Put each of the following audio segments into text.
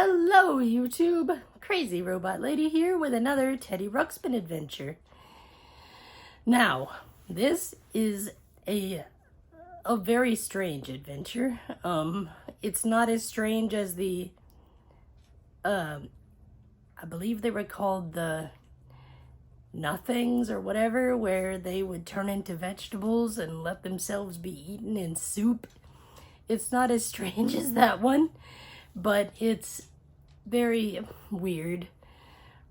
Hello, YouTube. Crazy Robot Lady here with another Teddy Ruxpin adventure. Now, this is a very strange adventure. It's not as strange as the, I believe they were called the Nothings or whatever, where they would turn into vegetables and let themselves be eaten in soup. It's not as strange as that one, but it's very weird.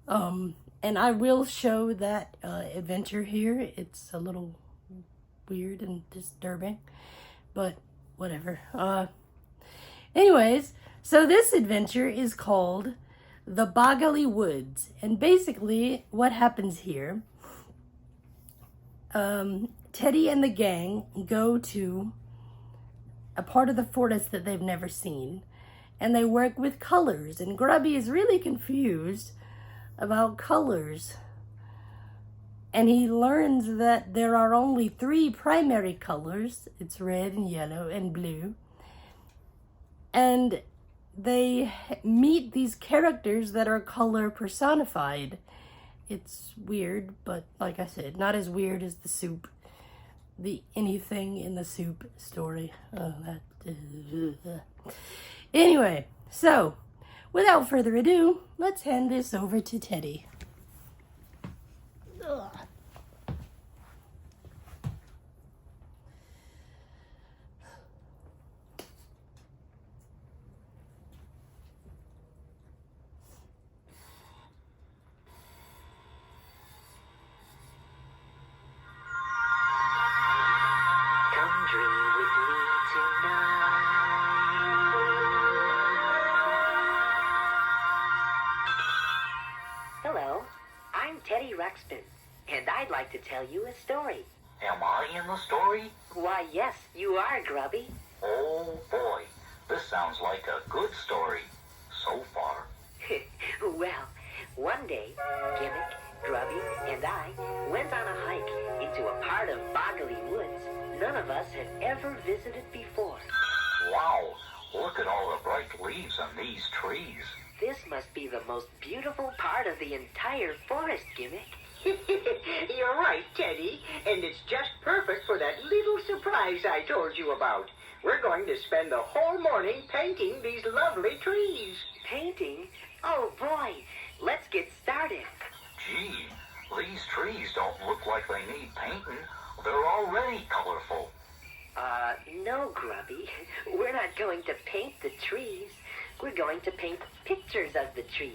And I will show that adventure here. It's a little weird and disturbing, but whatever. Anyways, so this adventure is called the Boggley Woods, and basically what happens here, Teddy and the gang go to a part of the forest that they've never seen, and they work with colors, and Grubby is really confused about colors, and he learns that there are only 3 primary colors. It's red and yellow and blue, and they meet these characters that are color personified. It's weird, but like I said, not as weird as the soup, the anything in the soup story. Anyway, so without further ado, let's hand this over to Teddy. Ugh. Hello, I'm Teddy Ruxpin, and I'd like to tell you a story. Am I in the story? Why, yes, you are, Grubby. Oh boy, this sounds like a good story so far. Well, one day, Gimmick, Grubby, and I went on a hike into a part of Boggley Woods none of us had ever visited before. Wow, look at all the bright leaves on these trees. This must be the most beautiful part of the entire forest, Gimmick. You're right, Teddy, and it's just perfect for that little surprise I told you about. We're going to spend the whole morning painting these lovely trees. Painting? Oh boy, let's get started. Gee, these trees don't look like they need painting. They're already colorful. No, Grubby. We're not going to paint the trees. We're going to paint pictures of the trees.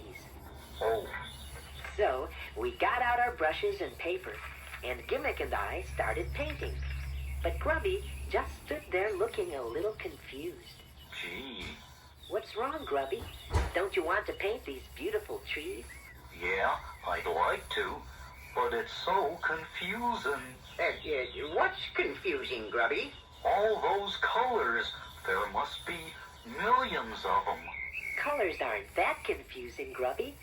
Oh. So, we got out our brushes and paper, and Gimmick and I started painting. But Grubby just stood there looking a little confused. Gee. What's wrong, Grubby? Don't you want to paint these beautiful trees? Yeah, I'd like to, but it's so confusing. What's confusing, Grubby? All those colors, there must be millions of them. Colors aren't that confusing, Grubby.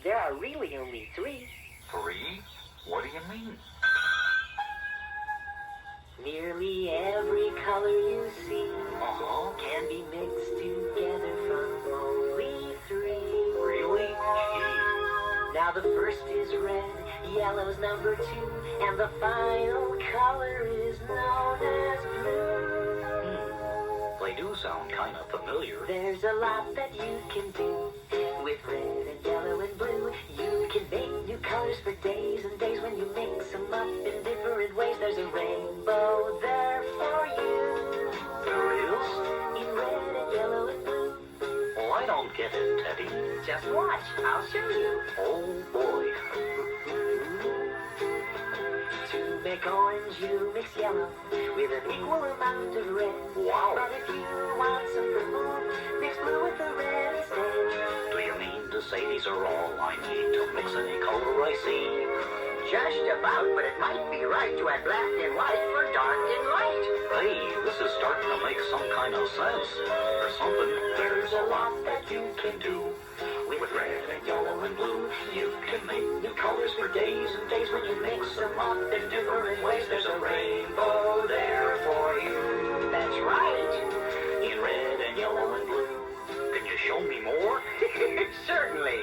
There are really only 3. 3? What do you mean? Nearly every color you see Can be mixed together from only 3. Really? Gee. Now the first is red, yellow's number 2, and the final color is known as blue. They do sound kind of familiar. There's a lot that you can do with red and yellow and blue. You can make new colors for days and days. When you mix them up in different ways, there's a rainbow there for you. There is? In red and yellow and blue. Oh, I don't get it, Teddy. Just watch, I'll show you. Oh, boy. To make orange, you mix yellow with an equal amount of red. Wow. But if you want something more, mix blue with the red instead. Do you mean to say these are all I need to mix any color I see? Just about, but it might be right to add black and white for dark and light. Hey, this is starting to make some kind of sense. Or something. There's a lot that you can do. With red and yellow and blue, you can make new colors for days and days. When you mix them up in different ways, there's a rainbow there for you. That's right. In red and yellow and blue. Can you show me more? Certainly.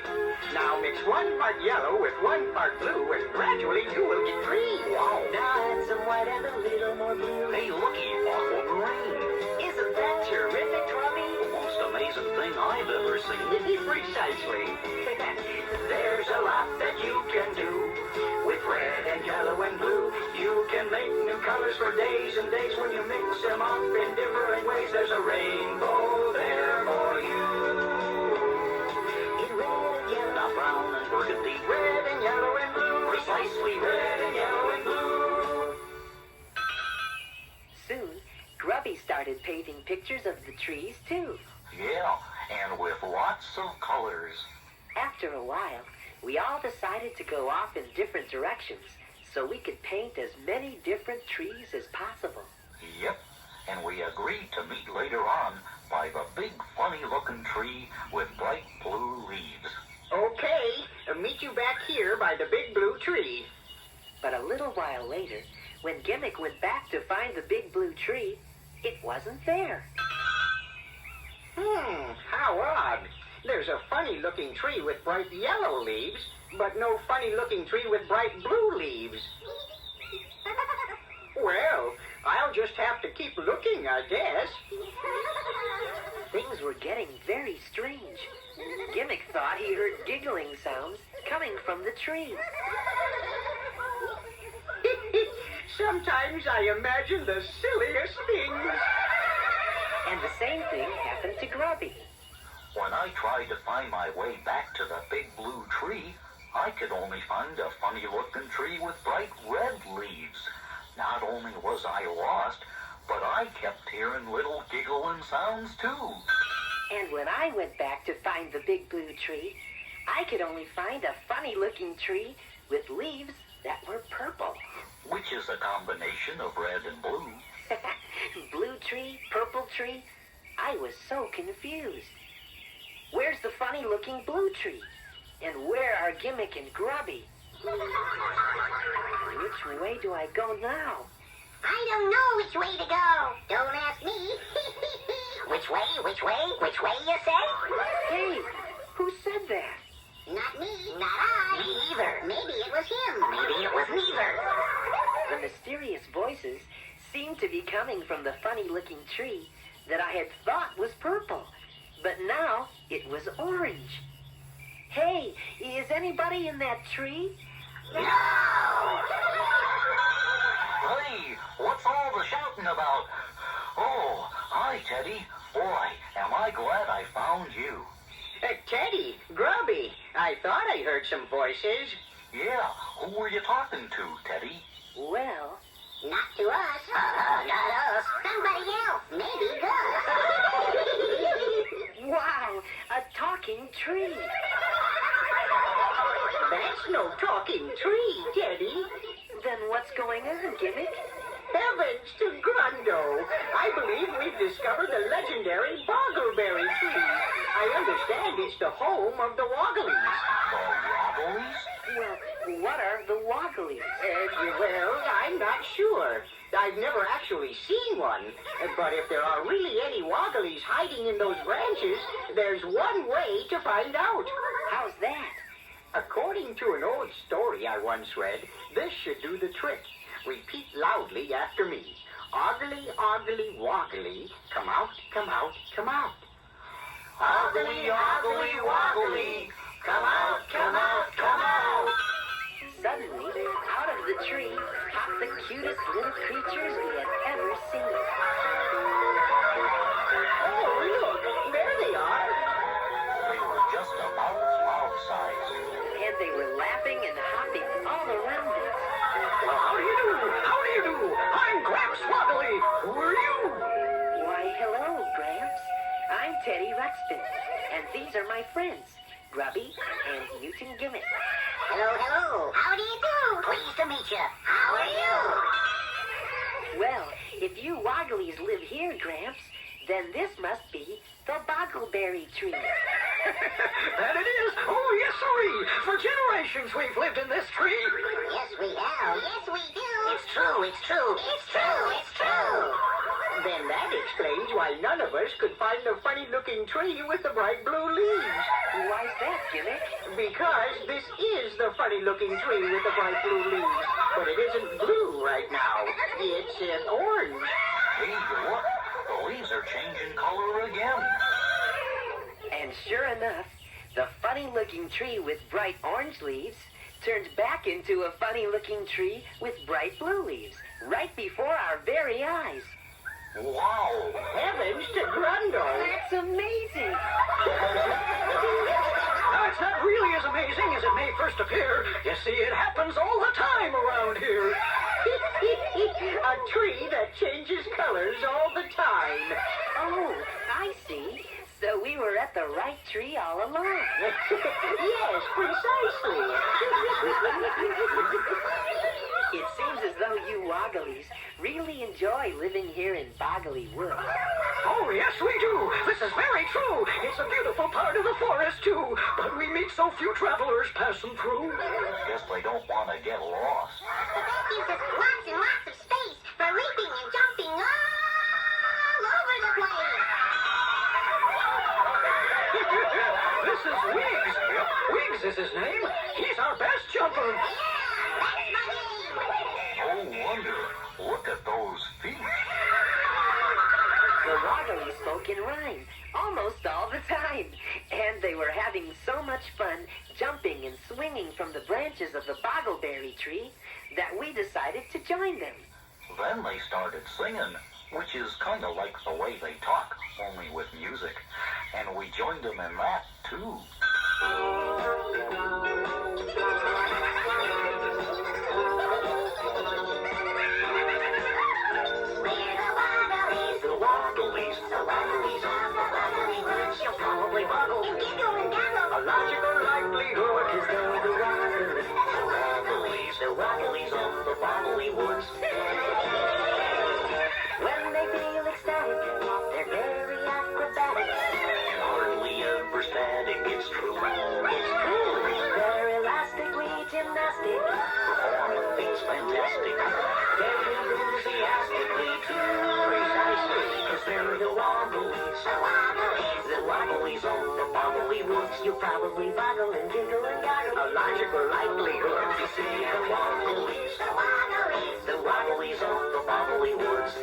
Now mix 1 part yellow with 1 part blue, and gradually you will get green. Wow. Now add some white and a little more blue. Hey, looky, aqua green. Isn't that terrific, Grubby? The most amazing thing I've ever seen. Precisely. There's a lot that you can do. With red and yellow and blue, you can make new colors for days and days. When you mix them up in different ways, there's a rainbow there for you. In red and yellow. Not brown and burgundy, Red and yellow and blue. precisely red and yellow and blue. Soon, Grubby started painting pictures of the trees, too. Yeah, and with lots of colors. After a while, we all decided to go off in different directions so we could paint as many different trees as possible. Yep, and we agreed to meet later on by the big funny-looking tree with bright blue leaves. Okay, meet you back here by the big blue tree. But a little while later, when Gimmick went back to find the big blue tree, it wasn't there. How odd. There's a funny-looking tree with bright yellow leaves, but no funny-looking tree with bright blue leaves. Well, I'll just have to keep looking, I guess. Things were getting very strange. Gimmick thought he heard giggling sounds coming from the tree. Sometimes I imagine the silliest things. And the same thing happened to Grubby. When I tried to find my way back to the big blue tree, I could only find a funny-looking tree with bright red leaves. Not only was I lost, but I kept hearing little giggling sounds too. And when I went back to find the big blue tree, I could only find a funny-looking tree with leaves that were purple. Which is a combination of red and blue. Blue tree, purple tree. I was so confused. Where's the funny-looking blue tree? And where are Gimmick and Grubby? Which way do I go now? I don't know which way to go. Don't ask me. Which way, you say? Hey, who said that? Not me, not I. Me either. Maybe it was him. Maybe it was neither. The mysterious voices seemed to be coming from the funny-looking tree that I had thought was purple, but now it was orange. Hey, is anybody in that tree? No! Hey, what's all the shouting about? Oh, hi, Teddy. Boy, am I glad I found you. Teddy, Grubby, I thought I heard some voices. Yeah, who were you talking to, Teddy? Well, Not to us. Not us. Somebody else. Maybe Gus. wow, a talking tree. That's no talking tree, Teddy. Then what's going on, Gimmick? Heavens to Grundo! I believe we've discovered the legendary Boggleberry tree. I understand it's the home of the Woggleys. The Wobblies? Well, what are the Wogglies? Well, I'm not sure. I've never actually seen one. But if there are really any Woggleys hiding in those branches, there's one way to find out. How's that? According to an old story I once read, this should do the trick. Repeat loudly after me. Oggly, oggly, woggly, come out, come out, come out. Oggly, oggly, woggly, come out, come out, come out. Suddenly, out of the tree popped the cutest little creatures we had ever seen. Oh, look, there they are. They were just about mouth size. And they were laughing and hopping all around us. Well, how do you do? How do you do? I'm Gramps Woggly. Who are you? Why, hello, Gramps. I'm Teddy Ruxpin, and these are my friends, Grubby and Newton Gimmick. Hello, hello. How do you do? Pleased to meet you. How are you? Well, if you Wogglies live here, Gramps, then this must be the Boggleberry tree. That it is. Oh, yes, sirree. For generations we've lived in this tree. Yes, we have. Yes, we do. It's true. It's true. It's true. It's true. Then that explains why none of us could find the funny-looking tree with the bright blue leaves. because this is the funny-looking tree with the bright blue leaves. But it isn't blue right now. It's orange. Hey, look. The leaves are changing color again. And sure enough, the funny-looking tree with bright orange leaves turned back into a funny-looking tree with bright blue leaves, right before our very eyes. Wow. Heavens to Grundle. That's amazing! Now, it's not really as amazing as it may first appear. You see, it happens all the time around here. A tree that changes colors all the time. Oh, I see. So we were at the right tree all along. Yes, precisely. It seems as though you Woggleys really enjoy living here in Boggley Woods. Oh, yes, we do. This is very true. It's a beautiful part of the forest, too. But we meet so few travelers passing through. Guess they don't want to get lost. But that gives us lots and lots of space for leaping and jumping all over the place. This is Wiggs. Wiggs is his name. He's our best jumper. That's my name. No wonder. Look at those feet. The Woggleys spoke in rhyme almost all the time. And they were having so much fun jumping and swinging from the branches of the boggleberry tree that we decided to join them. Then they started singing, which is kind of like the way they talk, only with music. And we joined them in that, too. We're the Woggleys. The Woggleys. Of the Woggly Woods. You'll probably boggle. And giggle and gaggle. A logical likelihood is they're the Woggleys. The Woggleys of the Boggley Woods. When they feel ecstatic, they're very acrobatic. Hardly ever static, it's true. It's true. They're elastically gymnastic. Performing feats fantastic. Very enthusiastically too. Precisely, because they're the Woggleys. The Woggleys of the Boggley Woods. You probably boggle and giggle and goggle. A logical likelihood You see the Woggleys. The Woggleys of the Boggley Woods.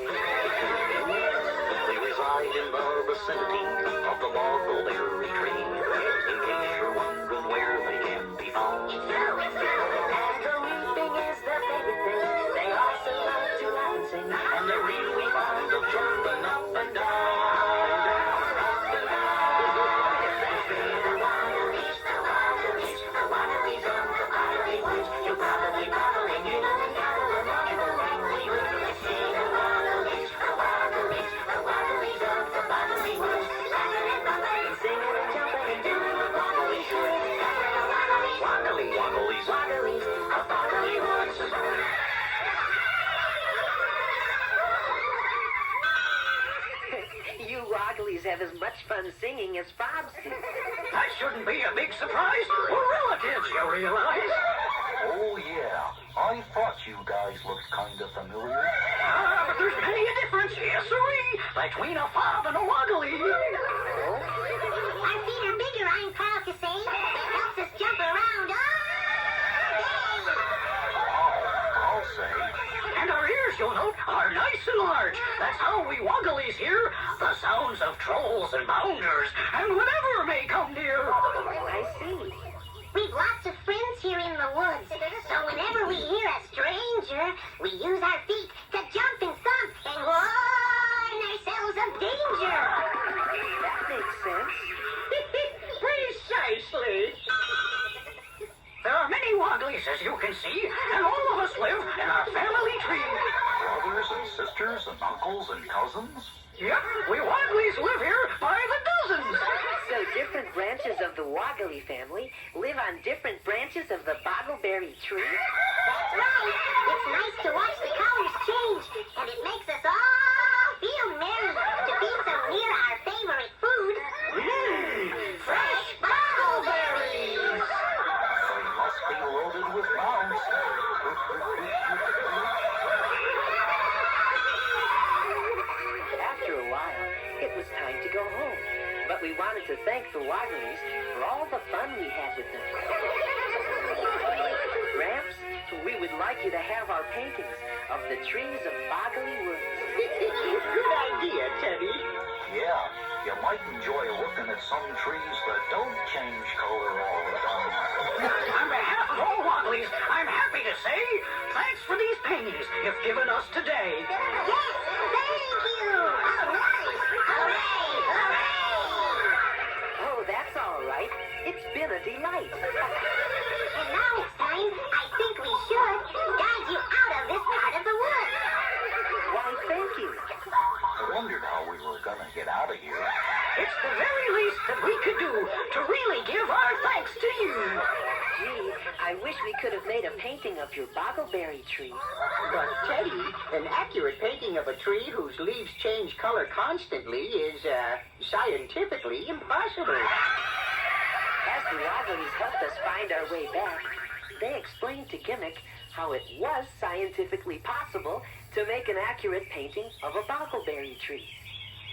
They reside in the vicinity of the boggleberry tree. In case you're wondering where they can be found. And the leaping is their favorite thing. They also love to laugh and sing. And they're really fond of jumping up and down. You probably boggle and giggle and goggle along the Boggley Woods. See the Woggleys of the Boggley Woods. Laughing and bubbling, singing and jumping and doing the Boggley should. Woggleys. Woggleys of Boggley Woods. You Woggleys have as much fun singing as Fobs do. That shouldn't be a big surprise. We're relatives, you realize? Oh, yeah. I thought you guys looked kind of familiar. But there's many a difference, yes, sirree, between a fob and a woggly. Our feet are bigger, I'm proud to say. It helps us jump around all day. I'll say. And our ears, you'll note, are nice and large. That's how we wogglies hear the sounds of trolls and bounders and whatever may come near. I see. We've lots of friends here in the woods, so whenever we hear a stranger, we use our feet to jump and thump and warn ourselves of danger. That makes sense. Precisely. There are many wogglies, as you can see, and all of us live in our family tree. Brothers and sisters and uncles and cousins? Yep, we wogglies live here by the dozens. So different branches of the Woggly family live on different branches of the boggleberry tree? That's right. It's nice to watch the colors change, and it makes us all feel merry to be so near our favorite food. Fresh boggleberries! They must be loaded with bounce. After a while, it was time to go home. But we wanted to thank the Woggleys for all the fun we had with them. like you to have our paintings of the trees of Boggley Woods. Good idea, Teddy. Yeah, you might enjoy looking at some trees that don't change color all the time. On behalf of all Woggleys, I'm happy to say thanks for these paintings you've given us today. Yes, thank you. All right. Hooray, hooray. Oh, that's all right. It's been a delight. And now it's time, I think we should, guide you out of this part of the woods. Why, thank you. I wondered how we were gonna get out of here. It's the very least that we could do to really give our thanks to you. Gee, I wish we could have made a painting of your boggleberry tree. But, Teddy, an accurate painting of a tree whose leaves change color constantly is, scientifically impossible. As the Woggleys helped us find our way back, they explained to Gimmick how it was scientifically possible to make an accurate painting of a boggleberry tree.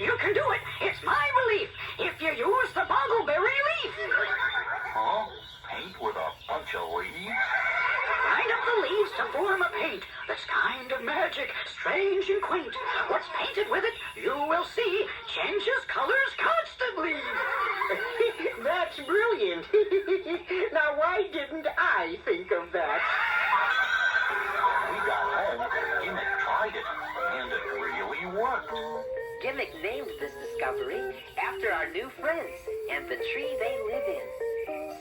You can do it. It's my belief. If you use the boggleberry leaf. Huh? Paint with a bunch of leaves? Line up the leaves to form a paint that's kind of magic, strange and quaint. What's painted with it, you will see, changes colors constantly. That's brilliant. Now, why didn't I think of that? We got home, Gimmick tried it, and it really worked. Gimmick named this discovery after our new friends and the tree they live in.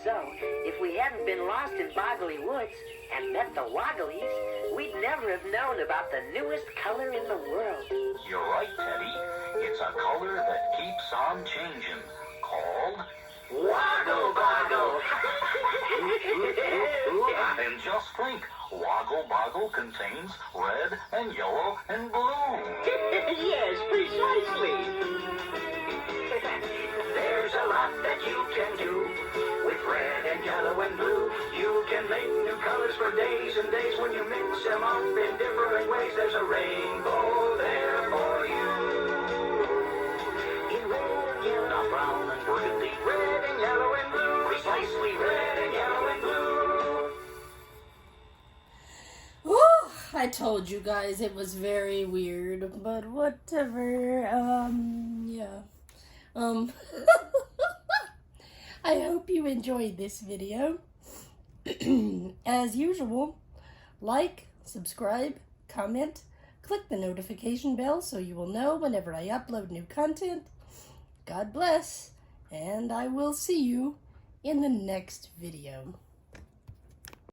So, if we hadn't been lost in Boggley Woods and met the Woggleys, we'd never have known about the newest color in the world. You're right, Teddy. It's a color that keeps on changing, called Woggle Boggle. And just think, Woggle Boggle contains red and yellow and blue. Yes, precisely. There's a lot that you can do with red and yellow and blue. You can make new colors for days and days when you mix them up in different ways. There's a rainbow there for you. In red and yellow, brown and burgundy, red and yellow and blue, precisely red and yellow and blue. Oh, I told you guys it was very weird, but whatever. Yeah. I hope you enjoyed this video. As usual, like, subscribe, comment, click the notification bell so you will know whenever I upload new content. God bless, and I will see you in the next video.